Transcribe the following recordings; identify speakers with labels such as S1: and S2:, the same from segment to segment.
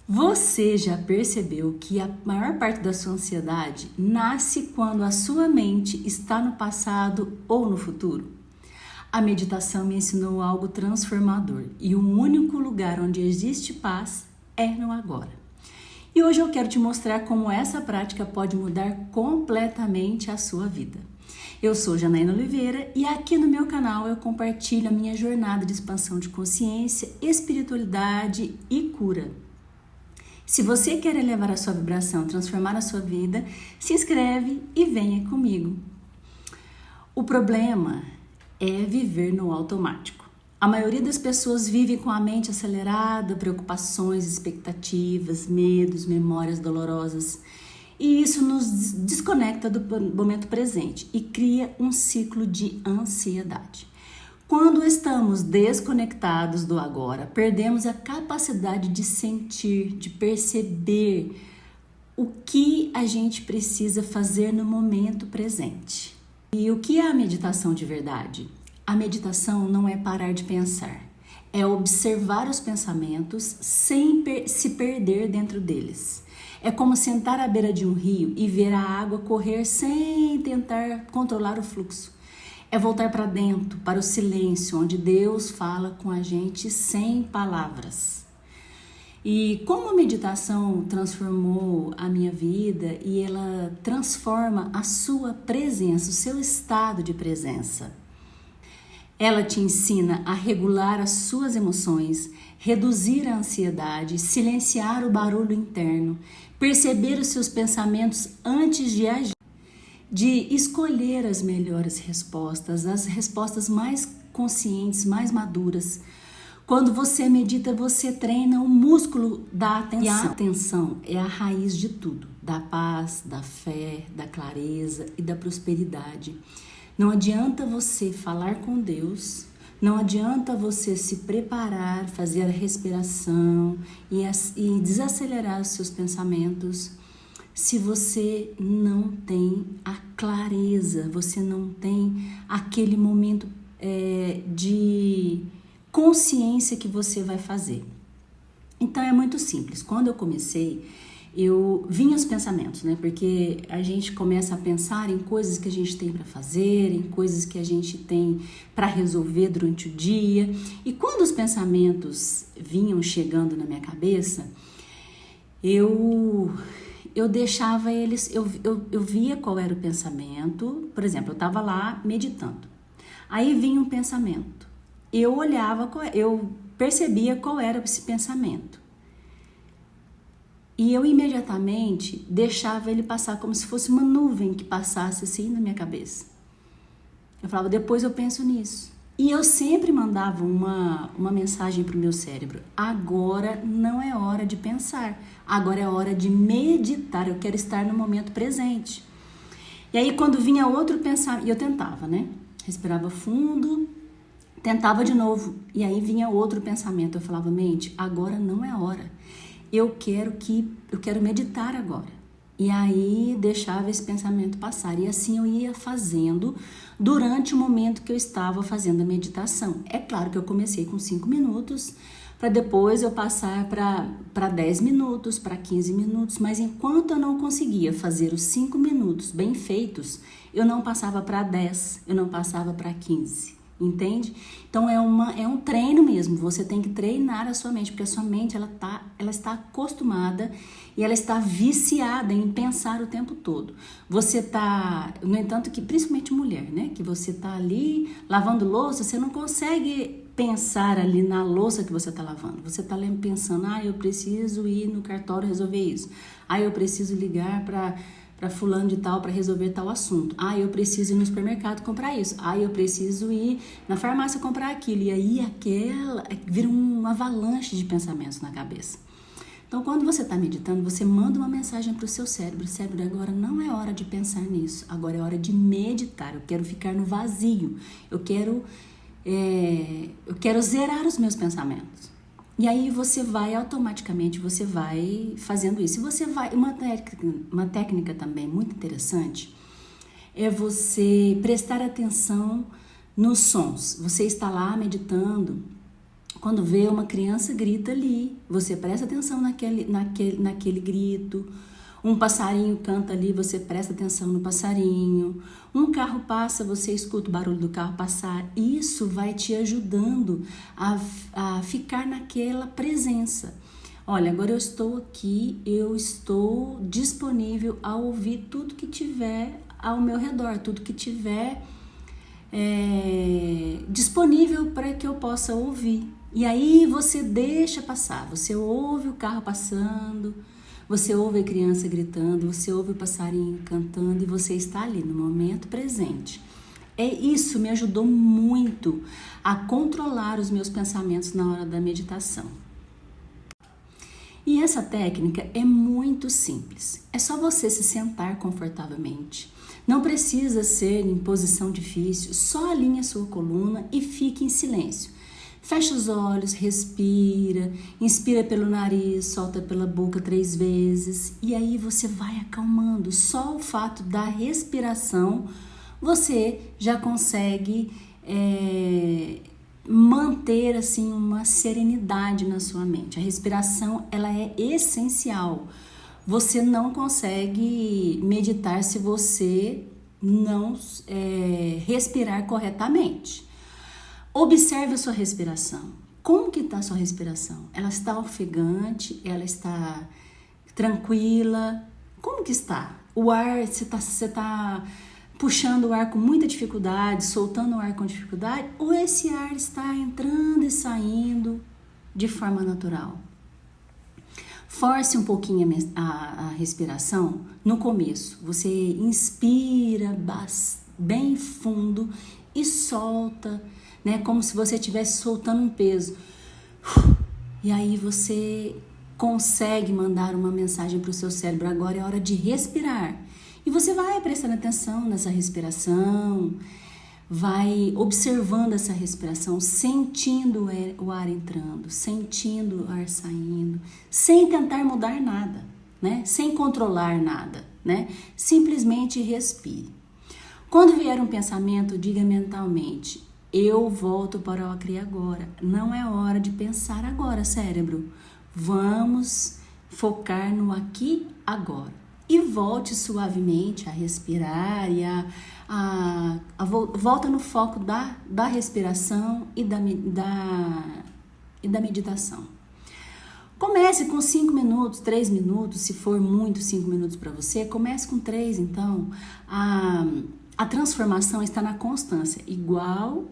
S1: Você já percebeu que a maior parte da sua ansiedade nasce quando a sua mente está no passado ou no futuro? A meditação me ensinou algo transformador e o único lugar onde existe paz é no agora. E hoje eu quero te mostrar como essa prática pode mudar completamente a sua vida. Eu sou Janaína Oliveira e aqui no meu canal eu compartilho a minha jornada de expansão de consciência, espiritualidade e cura. Se você quer elevar a sua vibração, transformar a sua vida, se inscreve e venha comigo. O problema é viver no automático. A maioria das pessoas vive com a mente acelerada, preocupações, expectativas, medos, memórias dolorosas. E isso nos desconecta do momento presente e cria um ciclo de ansiedade. Quando estamos desconectados do agora, perdemos a capacidade de sentir, de perceber o que a gente precisa fazer no momento presente. E o que é a meditação de verdade? A meditação não é parar de pensar, é observar os pensamentos sem se perder dentro deles. É como sentar à beira de um rio e ver a água correr sem tentar controlar o fluxo. É voltar para dentro, para o silêncio, onde Deus fala com a gente sem palavras. E como a meditação transformou a minha vida e ela transforma a sua presença, o seu estado de presença. Ela te ensina a regular as suas emoções, reduzir a ansiedade, silenciar o barulho interno, perceber os seus pensamentos antes de agir, de escolher as melhores respostas, as respostas mais conscientes, mais maduras. Quando você medita, você treina o músculo da atenção. E a atenção é a raiz de tudo, da paz, da fé, da clareza e da prosperidade. Não adianta você falar com Deus, não adianta você se preparar, fazer a respiração e desacelerar os seus pensamentos, se você não tem a clareza, você não tem aquele momento de consciência que você vai fazer. Então é muito simples. Quando eu comecei, eu vinha os pensamentos, né? Porque a gente começa a pensar em coisas que a gente tem para fazer, em coisas que a gente tem para resolver durante o dia. E quando os pensamentos vinham chegando na minha cabeça, eu deixava eles, eu via qual era o pensamento. Por exemplo, eu estava lá meditando. Aí vinha um pensamento. Eu olhava, eu percebia qual era esse pensamento. E eu imediatamente deixava ele passar como se fosse uma nuvem que passasse assim na minha cabeça. Eu falava, depois eu penso nisso. E eu sempre mandava uma mensagem para o meu cérebro. Agora não é hora de pensar. Agora é hora de meditar. Eu quero estar no momento presente. E aí quando vinha outro pensamento, eu tentava, né? Respirava fundo, tentava de novo. E aí vinha outro pensamento. Eu falava, mente, agora não é hora. Eu quero meditar agora. E aí deixava esse pensamento passar. E assim eu ia fazendo durante o momento que eu estava fazendo a meditação. É claro que eu comecei com 5 minutos, para depois eu passar para 10 minutos, para 15 minutos. Mas enquanto eu não conseguia fazer os 5 minutos bem feitos, eu não passava para 10, eu não passava para 15. Entende? Então é um treino mesmo, você tem que treinar a sua mente, porque a sua mente ela está acostumada e ela está viciada em pensar o tempo todo. Você tá, no entanto, que principalmente mulher, né? Que você tá ali lavando louça, você não consegue pensar ali na louça que você tá lavando. Você tá pensando, eu preciso ir no cartório resolver isso. Eu preciso ligar para fulano de tal para resolver tal assunto. Eu preciso ir no supermercado comprar isso. Eu preciso ir na farmácia comprar aquilo. E aí vira uma avalanche de pensamentos na cabeça. Então, quando você está meditando, você manda uma mensagem para o seu cérebro. Cérebro, agora não é hora de pensar nisso. Agora é hora de meditar. Eu quero ficar no vazio. Eu quero zerar os meus pensamentos. E aí você vai automaticamente, você vai fazendo isso. E você vai, uma técnica também muito interessante é você prestar atenção nos sons. Você está lá meditando, Quando vê uma criança grita ali, você presta atenção naquele grito. Um passarinho canta ali, você presta atenção no passarinho. Um carro passa, você escuta o barulho do carro passar. Isso vai te ajudando a ficar naquela presença. Olha, agora eu estou aqui, eu estou disponível a ouvir tudo que tiver ao meu redor, tudo que tiver disponível para que eu possa ouvir. E aí você deixa passar, você ouve o carro passando, você ouve a criança gritando, você ouve o passarinho cantando e você está ali no momento presente. Isso me ajudou muito a controlar os meus pensamentos na hora da meditação. E essa técnica é muito simples. É só você se sentar confortavelmente. Não precisa ser em posição difícil, só alinhe a sua coluna e fique em silêncio. Fecha os olhos, respira, inspira pelo nariz, solta pela boca 3 vezes e aí você vai acalmando. Só o fato da respiração você já consegue manter assim uma serenidade na sua mente. A respiração ela é essencial. Você não consegue meditar se você não respirar corretamente. Observe a sua respiração. Como que está a sua respiração? Ela está ofegante? Ela está tranquila? Como que está? O ar, você está puxando o ar com muita dificuldade, soltando o ar com dificuldade? Ou esse ar está entrando e saindo de forma natural? Force um pouquinho a respiração no começo. Você inspira bem fundo e solta, né? Como se você estivesse soltando um peso. E aí você consegue mandar uma mensagem para o seu cérebro. Agora é hora de respirar. E você vai prestando atenção nessa respiração, vai observando essa respiração, sentindo o ar entrando, sentindo o ar saindo, sem tentar mudar nada, né? Sem controlar nada, né? Simplesmente respire. Quando vier um pensamento, diga mentalmente: eu volto para o aqui e agora. Não é hora de pensar agora, cérebro. Vamos focar no aqui agora. E volte suavemente a respirar e volta no foco da respiração e da meditação. Comece com 5 minutos, 3 minutos, se for muito 5 minutos para você, comece com 3, então. A transformação está na constância, igual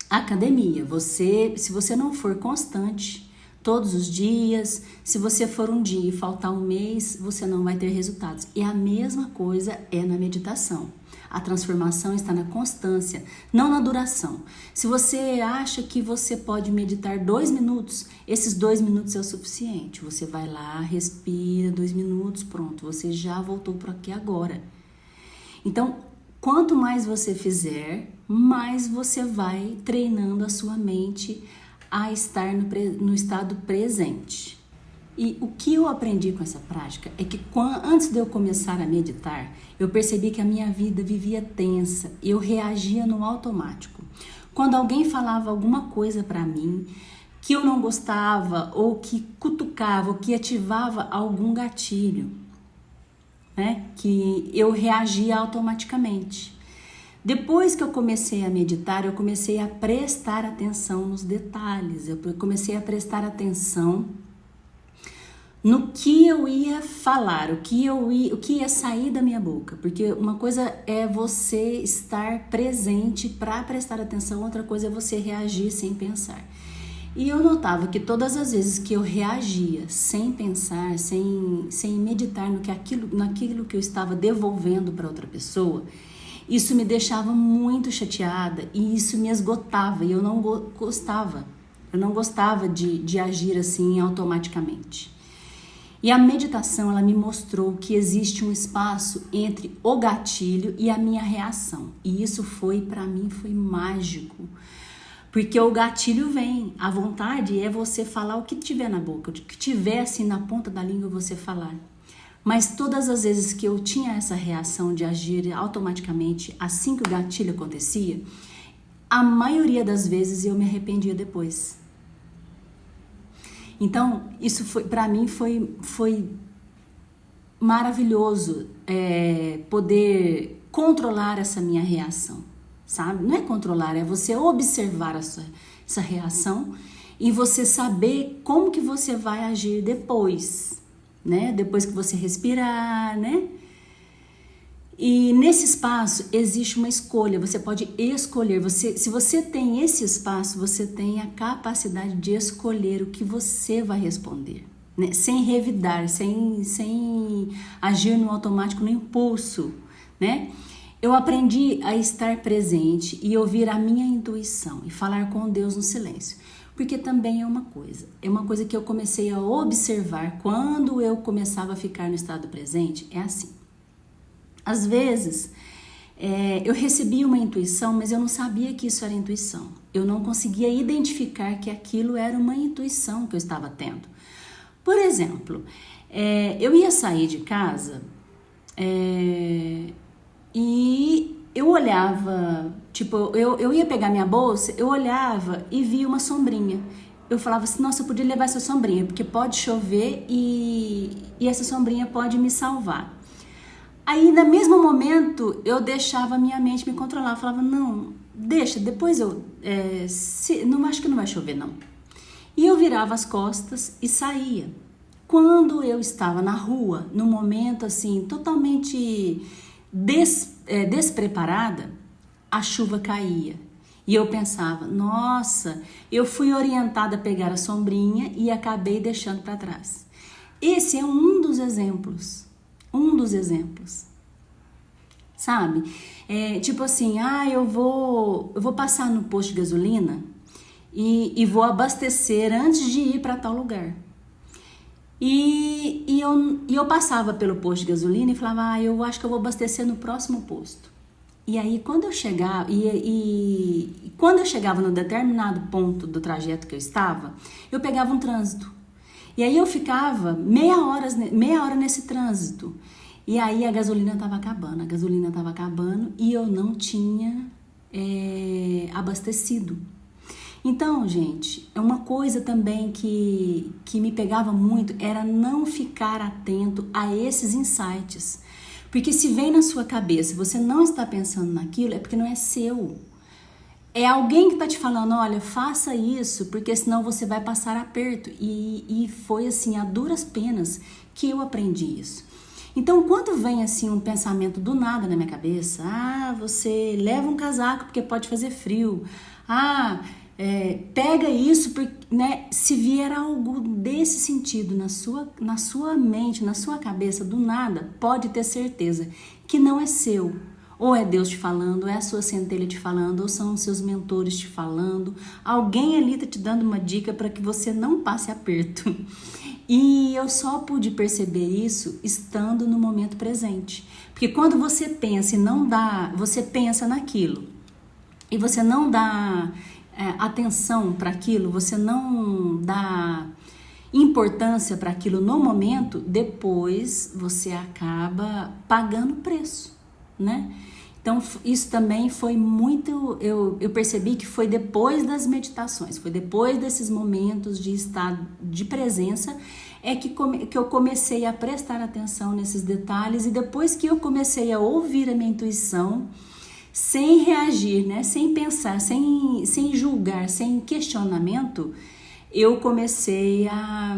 S1: a academia. Se você não for constante todos os dias, se você for um dia e faltar um mês, você não vai ter resultados. E a mesma coisa é na meditação. A transformação está na constância, não na duração. Se você acha que você pode meditar 2 minutos, esses 2 minutos é o suficiente. Você vai lá, respira 2 minutos, pronto, você já voltou para aqui agora. Então, quanto mais você fizer, mais você vai treinando a sua mente a estar no estado presente. E o que eu aprendi com essa prática é que antes de eu começar a meditar, eu percebi que a minha vida vivia tensa, eu reagia no automático. Quando alguém falava alguma coisa para mim que eu não gostava, ou que cutucava, ou que ativava algum gatilho, né, que eu reagia automaticamente. Depois que eu comecei a meditar, eu comecei a prestar atenção nos detalhes, eu comecei a prestar atenção no que eu ia falar, o que ia sair da minha boca, porque uma coisa é você estar presente para prestar atenção, outra coisa é você reagir sem pensar. E eu notava que todas as vezes que eu reagia sem pensar, sem meditar naquilo que eu estava devolvendo para outra pessoa, isso me deixava muito chateada e isso me esgotava e eu não gostava. Eu não gostava de agir assim automaticamente. E a meditação, ela me mostrou que existe um espaço entre o gatilho e a minha reação. E isso para mim, foi mágico. Porque o gatilho vem, a vontade é você falar o que tiver na boca, o que tiver assim na ponta da língua você falar. Mas todas as vezes que eu tinha essa reação de agir automaticamente assim que o gatilho acontecia, a maioria das vezes eu me arrependia depois. Então, isso foi, para mim, foi maravilhoso, poder controlar essa minha reação, sabe? Não é controlar, é você observar essa reação e você saber como que você vai agir depois, né? Depois que você respirar, né? E nesse espaço existe uma escolha, você pode escolher, se você tem esse espaço, você tem a capacidade de escolher o que você vai responder, né? Sem revidar, sem agir no automático, no impulso, né? Eu aprendi a estar presente e ouvir a minha intuição e falar com Deus no silêncio, porque também é uma coisa que eu comecei a observar quando eu começava a ficar no estado presente, é assim. Às vezes, eu recebia uma intuição, mas eu não sabia que isso era intuição. Eu não conseguia identificar que aquilo era uma intuição que eu estava tendo. Por exemplo, eu ia sair de casa e eu olhava, tipo, eu ia pegar minha bolsa, eu olhava e via uma sombrinha. Eu falava assim, nossa, eu podia levar essa sombrinha, porque pode chover e essa sombrinha pode me salvar. Aí, no mesmo momento, eu deixava a minha mente me controlar. Eu falava, não, deixa, depois não acho que não vai chover, não. E eu virava as costas e saía. Quando eu estava na rua, num momento assim, totalmente despreparada, a chuva caía. E eu pensava, nossa, eu fui orientada a pegar a sombrinha e acabei deixando para trás. Esse é um dos exemplos. Sabe? Tipo assim, eu vou passar no posto de gasolina e vou abastecer antes de ir para tal lugar. E eu passava pelo posto de gasolina e falava, eu acho que eu vou abastecer no próximo posto. E aí, quando eu chegava, quando eu chegava no determinado ponto do trajeto que eu estava, eu pegava um trânsito. E aí eu ficava meia hora nesse trânsito. E aí a gasolina estava acabando e eu não tinha abastecido. Então, gente, é uma coisa também que me pegava muito, era não ficar atento a esses insights. Porque se vem na sua cabeça, você não está pensando naquilo, é porque não é seu. É alguém que está te falando, olha, faça isso, porque senão você vai passar aperto. E foi assim, a duras penas que eu aprendi isso. Então, quando vem assim um pensamento do nada na minha cabeça, você leva um casaco porque pode fazer frio, pega isso, porque, né, se vier algo desse sentido na sua mente, na sua cabeça, do nada, pode ter certeza que não é seu. Ou é Deus te falando, ou é a sua centelha te falando, ou são os seus mentores te falando. Alguém ali está te dando uma dica para que você não passe aperto. E eu só pude perceber isso estando no momento presente. Porque quando você pensa e não dá, você pensa naquilo e você não dá atenção para aquilo, você não dá importância para aquilo no momento, depois você acaba pagando preço, né? Então, isso também foi muito, eu percebi que foi depois das meditações, foi depois desses momentos de estado de presença, que eu comecei a prestar atenção nesses detalhes, e depois que eu comecei a ouvir a minha intuição, sem reagir, né, sem pensar, sem julgar, sem questionamento, eu comecei a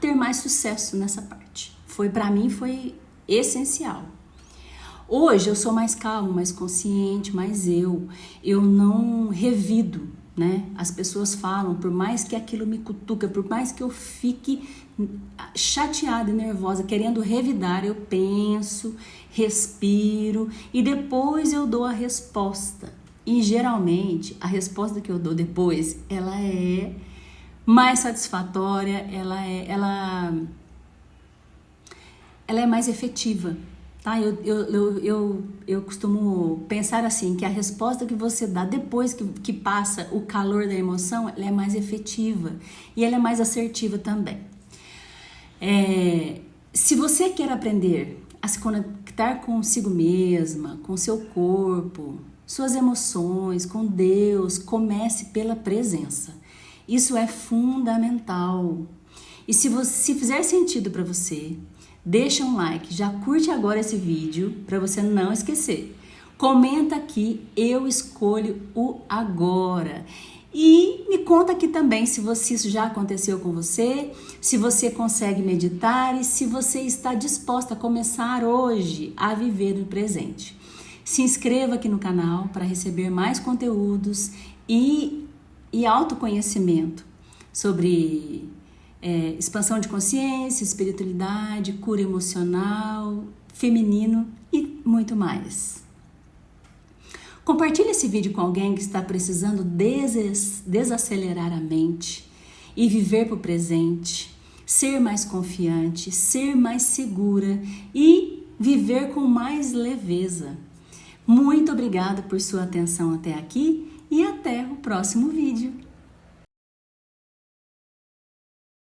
S1: ter mais sucesso nessa parte. Para mim foi essencial. Hoje eu sou mais calma, mais consciente, mas eu não revido, né? As pessoas falam, por mais que aquilo me cutuca, por mais que eu fique chateada e nervosa, querendo revidar, eu penso, respiro e depois eu dou a resposta. E geralmente a resposta que eu dou depois, ela é mais satisfatória, ela é mais efetiva, tá? Eu costumo pensar assim, que a resposta que você dá depois que passa o calor da emoção, ela é mais efetiva e ela é mais assertiva também. Se você quer aprender a se conectar consigo mesma, com seu corpo, suas emoções, com Deus, comece pela presença. Isso é fundamental. E se fizer sentido para você, deixa um like, já curte agora esse vídeo para você não esquecer. Comenta aqui, eu escolho o agora. E me conta aqui também se isso já aconteceu com você, se você consegue meditar e se você está disposta a começar hoje a viver no presente. Se inscreva aqui no canal para receber mais conteúdos e autoconhecimento sobre expansão de consciência, espiritualidade, cura emocional, feminino e muito mais. Compartilhe esse vídeo com alguém que está precisando desacelerar a mente e viver para o presente, ser mais confiante, ser mais segura e viver com mais leveza. Muito obrigada por sua atenção até aqui e até o próximo vídeo.